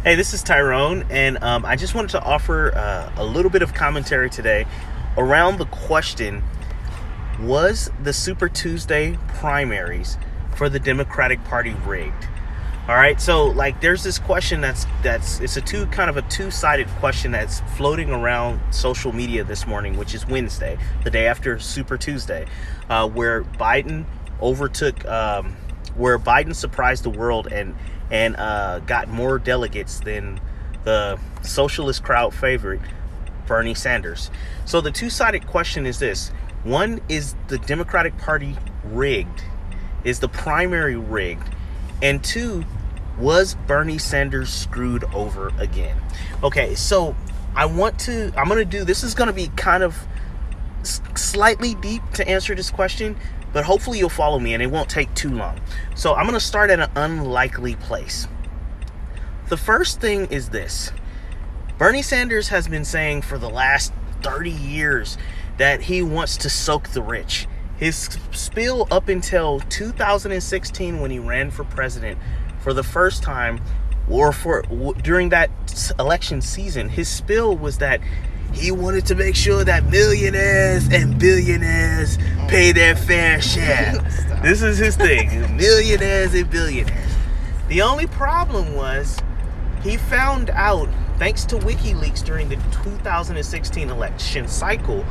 Hey, this is Tyrone, and I just wanted to offer a little bit of commentary today around the question: was the Super Tuesday primaries for the Democratic Party rigged? All right, so there's this question that's it's a two-sided question that's floating around social media this morning, which is Wednesday, the day after Super Tuesday, where Biden surprised the world and got more delegates than the socialist crowd favorite, Bernie Sanders. So the two-sided question is this: one, is the Democratic Party rigged? Is the primary rigged? And two, was Bernie Sanders screwed over again? Okay, so this is going to be kind of slightly deep to answer this question, but hopefully you'll follow me and it won't take too long. So I'm going to start at an unlikely place. The first thing is this: Bernie Sanders has been saying for the last 30 years that he wants to soak the rich. His spiel up until 2016, when he ran for president for the first time, during that election season, his spiel was that he wanted to make sure that millionaires and billionaires pay their fair share. This is his thing: millionaires and billionaires. The only problem was he found out, thanks to WikiLeaks during the 2016 election cycle,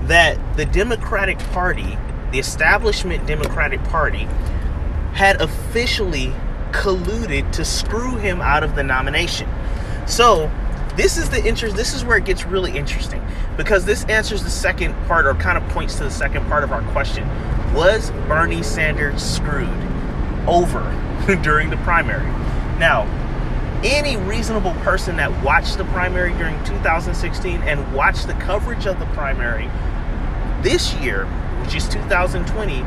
that the Democratic Party, the establishment Democratic Party, had officially colluded to screw him out of the nomination. So this is where it gets really interesting, because this answers the second part, or kind of points to the second part of our question: was Bernie Sanders screwed over during the primary? Now, any reasonable person that watched the primary during 2016 and watched the coverage of the primary this year, which is 2020,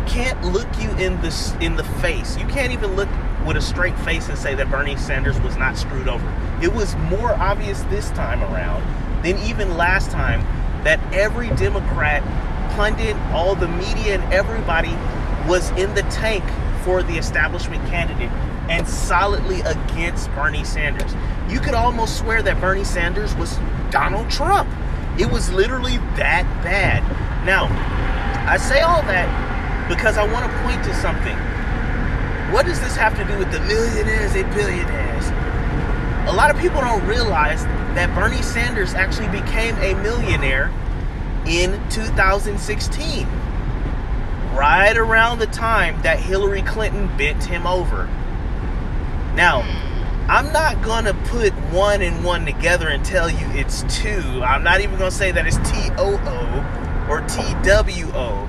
can't look you in the face. You can't even look with a straight face and say that Bernie Sanders was not screwed over. It was more obvious this time around than even last time that every Democrat pundit, all the media, and everybody was in the tank for the establishment candidate and solidly against Bernie Sanders. You could almost swear that Bernie Sanders was Donald Trump. It was literally that bad. Now, I say all that because I want to point to something. What does this have to do with the millionaires and billionaires? A lot of people don't realize that Bernie Sanders actually became a millionaire in 2016, right around the time that Hillary Clinton bent him over. Now, I'm not going to put one and one together and tell you it's two. I'm not even going to say that it's TOO or TWO.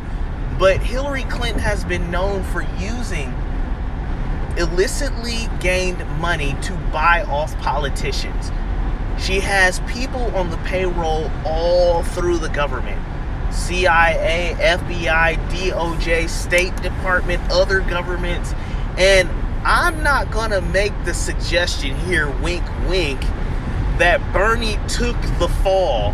But Hillary Clinton has been known for using illicitly gained money to buy off politicians. She has people on the payroll all through the government: CIA, FBI, DOJ, State Department, other governments. And I'm not going to make the suggestion here, wink, wink, that Bernie took the fall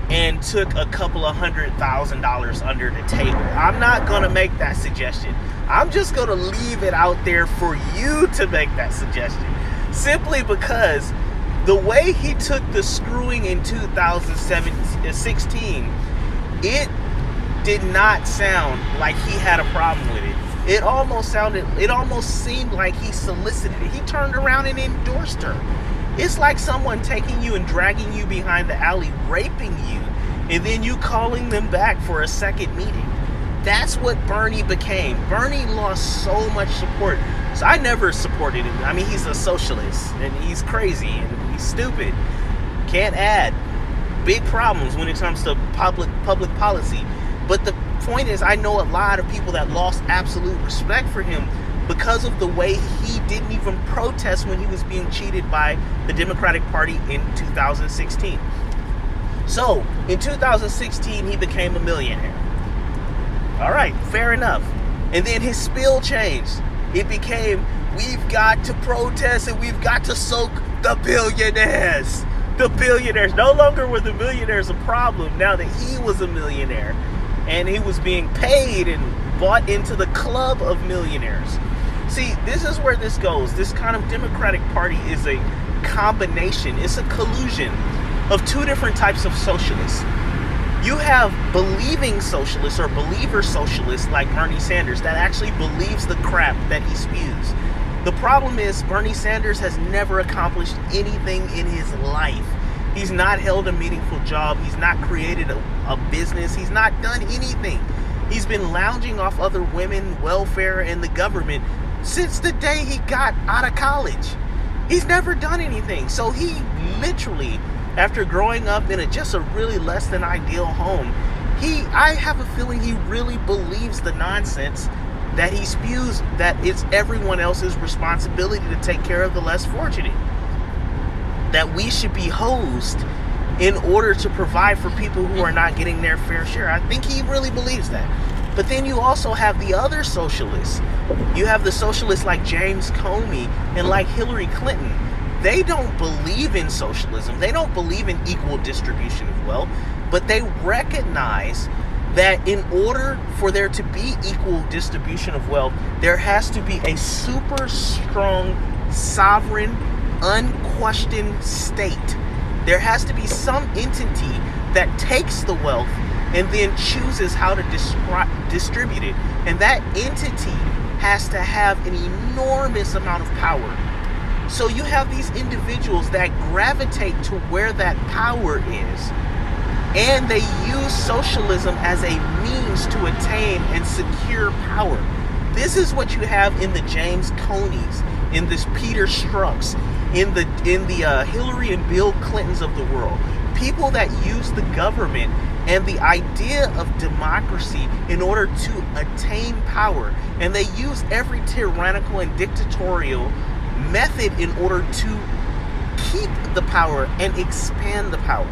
and took a couple of $100,000 under the table. I'm not going to make that suggestion. I'm just going to leave it out there for you to make that suggestion. Simply because the way he took the screwing in 2016, it did not sound like he had a problem with it. It almost seemed like he solicited it. He turned around and endorsed her. It's like someone taking you and dragging you behind the alley, raping you, and then you calling them back for a second meeting. That's what Bernie became. Bernie lost so much support. So I never supported him. I mean, he's a socialist, and he's crazy, and he's stupid. Can't add. Big problems when it comes to public policy. But the point is, I know a lot of people that lost absolute respect for him because of the way he didn't even protest when he was being cheated by the Democratic Party in 2016. So, in 2016, he became a millionaire. All right, fair enough. And then his spiel changed. It became, we've got to protest and we've got to soak the billionaires. The billionaires. No longer were the millionaires a problem now that he was a millionaire and he was being paid and bought into the club of millionaires. See, this is where this goes. This kind of Democratic Party is a combination, it's a collusion of two different types of socialists. You have believing socialists or believer socialists like Bernie Sanders that actually believes the crap that he spews. The problem is Bernie Sanders has never accomplished anything in his life. He's not held a meaningful job. He's not created a business. He's not done anything. He's been lounging off other women, welfare, and the government since the day he got out of college. He's never done anything. So he literally, after growing up in just a really less than ideal home, I have a feeling he really believes the nonsense that he spews, that it's everyone else's responsibility to take care of the less fortunate. That we should be hosed in order to provide for people who are not getting their fair share. I think he really believes that. But then you also have the other socialists. You have the socialists like James Comey and like Hillary Clinton. They don't believe in socialism. They don't believe in equal distribution of wealth, but they recognize that in order for there to be equal distribution of wealth, there has to be a super strong, sovereign, unquestioned state. There has to be some entity that takes the wealth and then chooses how to distribute it. And that entity has to have an enormous amount of power. So you have these individuals that gravitate to where that power is, and they use socialism as a means to attain and secure power. This is what you have in the James Coneys, in this Peter Strzok's, in the Hillary and Bill Clintons of the world. People that use the government and the idea of democracy in order to attain power, and they use every tyrannical and dictatorial method in order to keep the power and expand the power.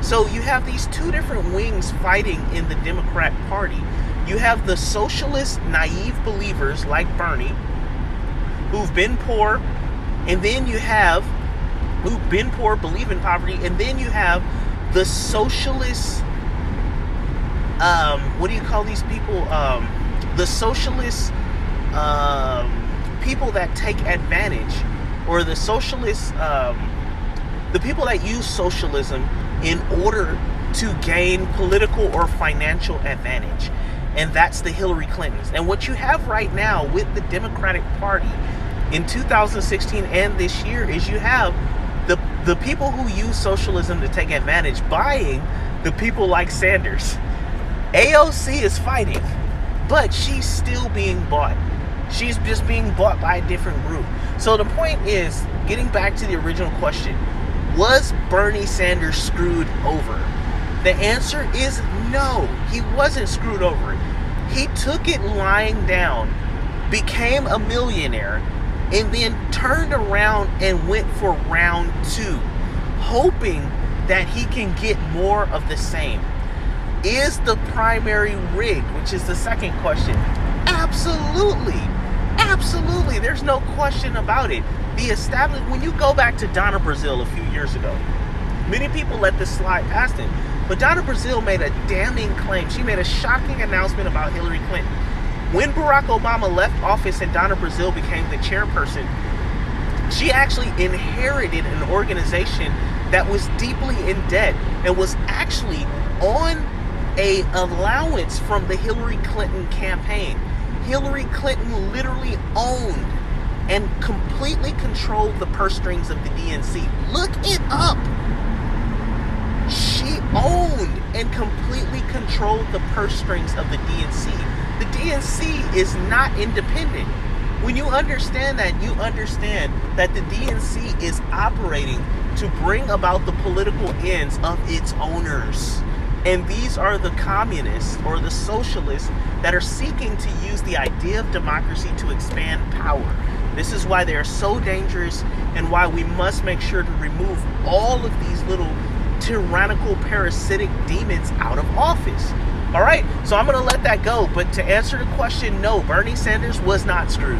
So you have these two different wings fighting in the Democrat Party. You have the socialist naive believers like Bernie, who've been poor, and then you have who've been poor, believe in poverty, and then you have the socialist what do you call these people? The socialist people that take advantage, or the socialists, the people that use socialism in order to gain political or financial advantage. And that's the Hillary Clintons. And what you have right now with the Democratic Party in 2016 and this year is you have the people who use socialism to take advantage buying the people like Sanders. AOC is fighting, but she's still being bought. She's just being bought by a different group. So the point is, getting back to the original question, was Bernie Sanders screwed over? The answer is no, he wasn't screwed over. He took it lying down, became a millionaire, and then turned around and went for round two, hoping that he can get more of the same. Is the primary rigged, which is the second question? Absolutely. Absolutely. There's no question about it. When you go back to Donna Brazile a few years ago, many people let this slide past him, but Donna Brazile made a damning claim. She made a shocking announcement about Hillary Clinton. When Barack Obama left office and Donna Brazile became the chairperson, she actually inherited an organization that was deeply in debt and was actually on a allowance from the Hillary Clinton campaign. Hillary Clinton literally owned and completely controlled the purse strings of the DNC. Look it up. She owned and completely controlled the purse strings of the DNC. The DNC is not independent. When you understand that, you understand that the DNC is operating to bring about the political ends of its owners. And these are the communists or the socialists that are seeking to use the idea of democracy to expand power. This is why they are so dangerous, and why we must make sure to remove all of these little tyrannical parasitic demons out of office. All right, so I'm going to let that go. But to answer the question, no, Bernie Sanders was not screwed.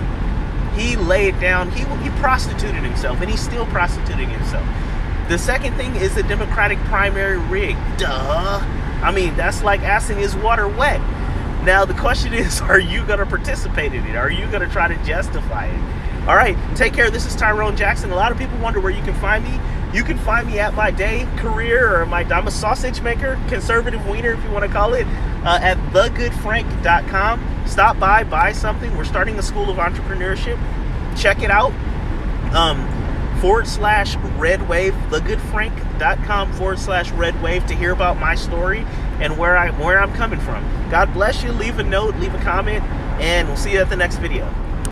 He laid down, he prostituted himself, and he's still prostituting himself. The second thing is the Democratic primary rig. Duh. I mean, that's like asking, is water wet? Now the question is, are you going to participate in it? Are you going to try to justify it? All right, take care. This is Tyrone Jackson. A lot of people wonder where you can find me. You can find me at my day career, or I'm a sausage maker, conservative wiener if you want to call it, at thegoodfrank.com. Stop by, buy something. We're starting a school of entrepreneurship. Check it out. /Red Wave, thegoodfrank.com /Red Wave to hear about my story and where I'm coming from. God bless you. Leave a note, leave a comment, and we'll see you at the next video.